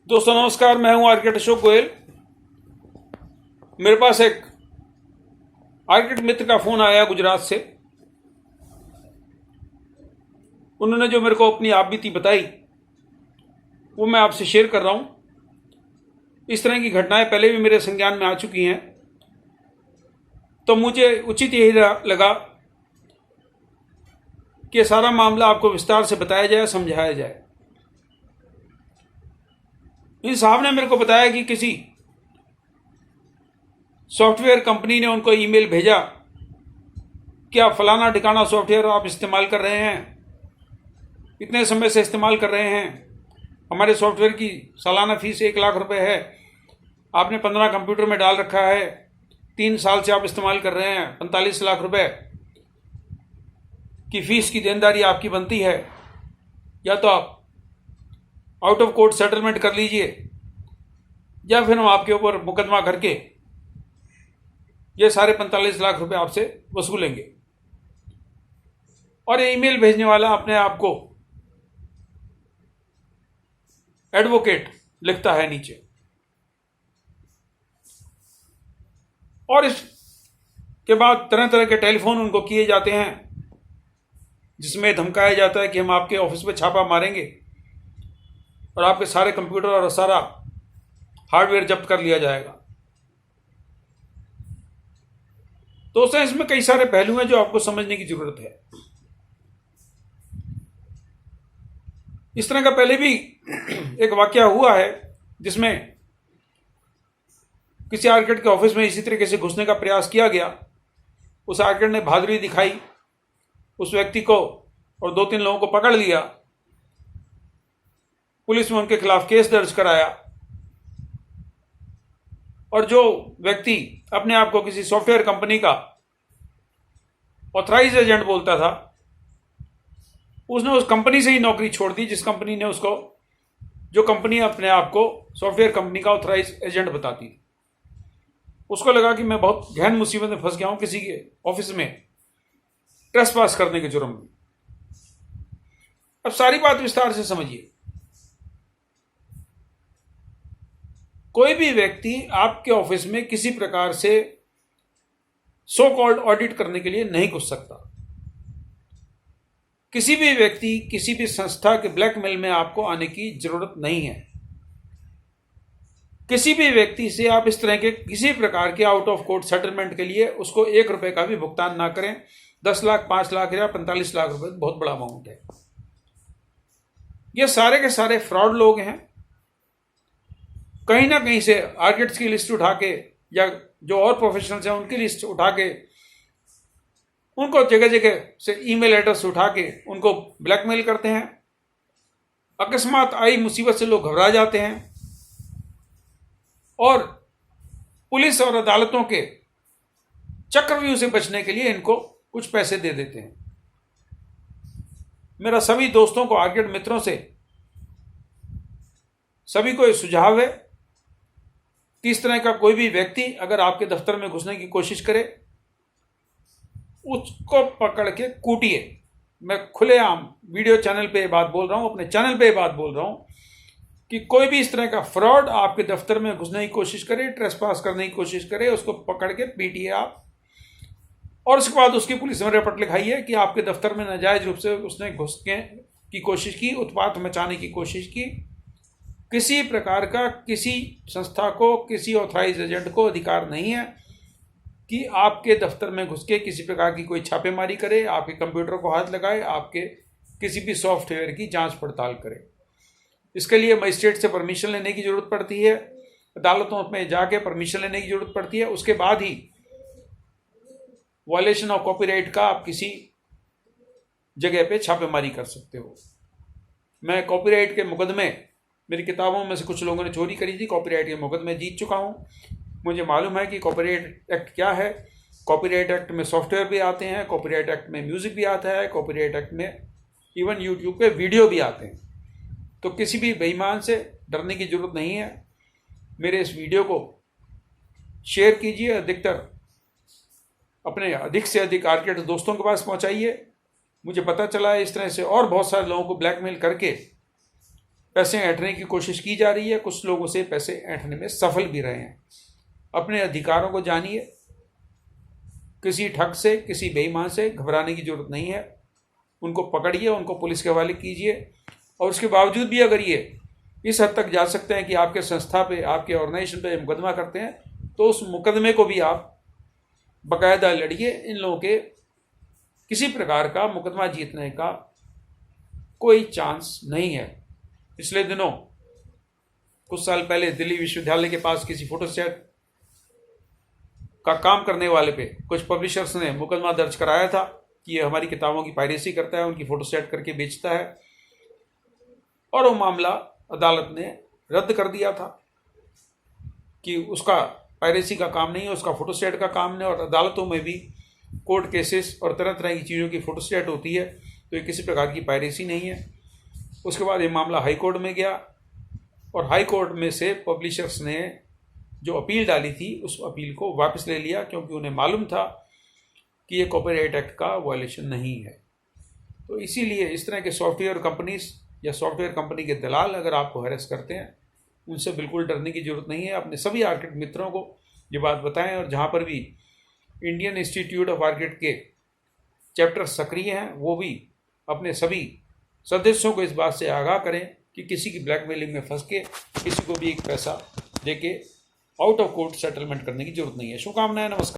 दोस्तों नमस्कार, मैं हूं आर्किटेक्ट अशोक गोयल। मेरे पास एक आर्किटेक्ट मित्र का फोन आया गुजरात से। उन्होंने जो मेरे को अपनी आप बीती बताई वो मैं आपसे शेयर कर रहा हूं। इस तरह की घटनाएं पहले भी मेरे संज्ञान में आ चुकी हैं, तो मुझे उचित यही लगा कि सारा मामला आपको विस्तार से बताया जाए, समझाया जाए। इन साहब ने मेरे को बताया कि किसी सॉफ्टवेयर कंपनी ने उनको ईमेल भेजा कि आप फलाना ठिकाना सॉफ्टवेयर आप इस्तेमाल कर रहे हैं, इतने समय से इस्तेमाल कर रहे हैं, हमारे सॉफ्टवेयर की सालाना फीस 1 लाख रुपए है, आपने 15 कंप्यूटर में डाल रखा है, 3 साल से आप इस्तेमाल कर रहे हैं, 45 लाख रुपए की फीस की देनदारी आपकी बनती है, या तो आप आउट ऑफ कोर्ट सेटलमेंट कर लीजिए या फिर हम आपके ऊपर मुकदमा करके ये सारे 45 लाख रुपए आपसे वसूलेंगे। और ये ईमेल भेजने वाला अपने आप को एडवोकेट लिखता है नीचे, और इसके बाद तरह तरह के टेलीफोन उनको किए जाते हैं जिसमें धमकाया जाता है कि हम आपके ऑफिस पे छापा मारेंगे और आपके सारे कंप्यूटर और सारा हार्डवेयर जब्त कर लिया जाएगा। दोस्तों, इसमें कई सारे पहलू हैं जो आपको समझने की जरूरत है। इस तरह का पहले भी एक वाकया हुआ है जिसमें किसी आर्किटेक्ट के ऑफिस में इसी तरीके से घुसने का प्रयास किया गया। उस आर्किटेक्ट ने बहादुरी दिखाई, उस व्यक्ति को और 2-3 लोगों को पकड़ लिया, पुलिस में उनके खिलाफ केस दर्ज कराया, और जो व्यक्ति अपने आप को किसी सॉफ्टवेयर कंपनी का ऑथराइज एजेंट बोलता था, उसने उस कंपनी से ही नौकरी छोड़ दी जिस कंपनी ने उसको, जो कंपनी अपने आप को सॉफ्टवेयर कंपनी का ऑथराइज एजेंट बताती थी। उसको लगा कि मैं बहुत गहन मुसीबत में फंस गया हूं किसी के ऑफिस में ट्रेसपास करने के जुर्म में। अब सारी बात विस्तार से समझिए। कोई भी व्यक्ति आपके ऑफिस में किसी प्रकार से सो कॉल्ड ऑडिट करने के लिए नहीं घुस सकता। किसी भी व्यक्ति, किसी भी संस्था के ब्लैकमेल में आपको आने की जरूरत नहीं है। किसी भी व्यक्ति से आप इस तरह के किसी प्रकार के आउट ऑफ कोर्ट सेटलमेंट के लिए उसको 1 रुपए का भी भुगतान ना करें। 10 लाख, 5 लाख या 45 लाख रुपए बहुत बड़ा अमाउंट है। ये सारे के सारे फ्रॉड लोग हैं। कहीं ना कहीं से आर्किटेक्ट्स की लिस्ट उठा के या जो और प्रोफेशनल्स हैं उनकी लिस्ट उठा के, उनको जगह जगह से ईमेल एड्रेस उठा के उनको ब्लैकमेल करते हैं। अकस्मात आई मुसीबत से लोग घबरा जाते हैं और पुलिस और अदालतों के चक्रव्यूह से बचने के लिए इनको कुछ पैसे दे देते हैं। मेरा सभी दोस्तों को, आर्किटेक्ट मित्रों से सभी को एक सुझाव है कि इस तरह का कोई भी व्यक्ति अगर आपके दफ्तर में घुसने की कोशिश करे, उसको पकड़ के कूटिए। मैं खुलेआम वीडियो चैनल पे बात बोल रहा हूं, अपने चैनल पे बात बोल रहा हूं कि कोई भी इस तरह का फ्रॉड आपके दफ्तर में घुसने की कोशिश करे, ट्रेसपास करने की कोशिश करे, उसको पकड़ के पीटिए आप, और उसके बाद उसकी पुलिस में रिपोर्ट लिखाइए कि आपके दफ्तर में नाजायज रूप से उसने घुसने की कोशिश की, उत्पात मचाने की कोशिश की। किसी प्रकार का किसी संस्था को, किसी ऑथराइज एजेंट को अधिकार नहीं है कि आपके दफ्तर में घुस के किसी प्रकार की कोई छापेमारी करे, आपके कंप्यूटर को हाथ लगाए, आपके किसी भी सॉफ्टवेयर की जांच पड़ताल करे। इसके लिए मजिस्ट्रेट से परमिशन लेने की जरूरत पड़ती है, अदालतों में जाके परमिशन लेने की जरूरत पड़ती है। उसके बाद ही वायलेशन ऑफ कॉपीराइट का आप किसी जगह पे छापेमारी कर सकते हो। मैं कॉपीराइट के मुकदमे, मेरी किताबों में से कुछ लोगों ने चोरी करी थी, कॉपीराइट के मुकदमे जीत चुका हूं। मुझे मालूम है कि कॉपीराइट एक्ट क्या है। कॉपीराइट एक्ट में सॉफ्टवेयर भी आते हैं, कॉपीराइट एक्ट में म्यूजिक भी आता है, कॉपीराइट एक्ट में इवन यूट्यूब पे वीडियो भी आते हैं। तो किसी भी बेईमान से डरने की जरूरत नहीं है। मेरे इस वीडियो को शेयर कीजिए, अपने अधिक से अधिक आर्किटेक्ट दोस्तों के पास पहुंचाइए। मुझे पता चला है इस तरह से और बहुत सारे लोगों को ब्लैकमेल करके पैसे ऐंठने की कोशिश की जा रही है, कुछ लोगों से पैसे ऐंठने में सफल भी रहे हैं। अपने अधिकारों को जानिए, किसी ठग से, किसी बेईमान से घबराने की जरूरत नहीं है। उनको पकड़िए, उनको पुलिस के हवाले कीजिए। और उसके बावजूद भी अगर ये इस हद तक जा सकते हैं कि आपके संस्था पे, आपके ऑर्गेनाइजेशन पे मुकदमा करते हैं, तो उस मुकदमे को भी आप बाकायदा लड़िए। इन लोगों के किसी प्रकार का मुकदमा जीतने का कोई चांस नहीं है। पिछले दिनों कुछ साल पहले दिल्ली विश्वविद्यालय के पास किसी फोटोस्टेट का काम करने वाले पे कुछ पब्लिशर्स ने मुकदमा दर्ज कराया था कि ये हमारी किताबों की पायरेसी करता है, उनकी फोटोस्टेट करके बेचता है, और वो मामला अदालत ने रद्द कर दिया था कि उसका पायरेसी का काम नहीं है, उसका फोटोस्टेट का काम नहीं। और अदालतों में भी कोर्ट केसेस और तरह तरह की चीज़ों की फोटोस्टेट होती है, तो ये किसी प्रकार की पायरेसी नहीं है। उसके बाद ये मामला हाई कोर्ट में गया और हाई कोर्ट में से पब्लिशर्स ने जो अपील डाली थी उस अपील को वापस ले लिया, क्योंकि उन्हें मालूम था कि ये कॉपीराइट एक्ट का वायलेशन नहीं है। तो इसीलिए इस तरह के सॉफ्टवेयर कंपनीज या सॉफ्टवेयर कंपनी के दलाल अगर आपको हैरेस करते हैं, उनसे बिल्कुल डरने की जरूरत नहीं है। अपने सभी आर्किटेक्ट मित्रों को ये बात बताएं, और जहाँ पर भी इंडियन इंस्टीट्यूट ऑफ आर्किटेक्ट के चैप्टर सक्रिय हैं, वो भी अपने सभी सदस्यों को इस बात से आगाह करें कि किसी की ब्लैकमेलिंग में फंस के किसी को भी एक पैसा दे के आउट ऑफ कोर्ट सेटलमेंट करने की जरूरत नहीं है। शुभकामनाएं, नमस्कार।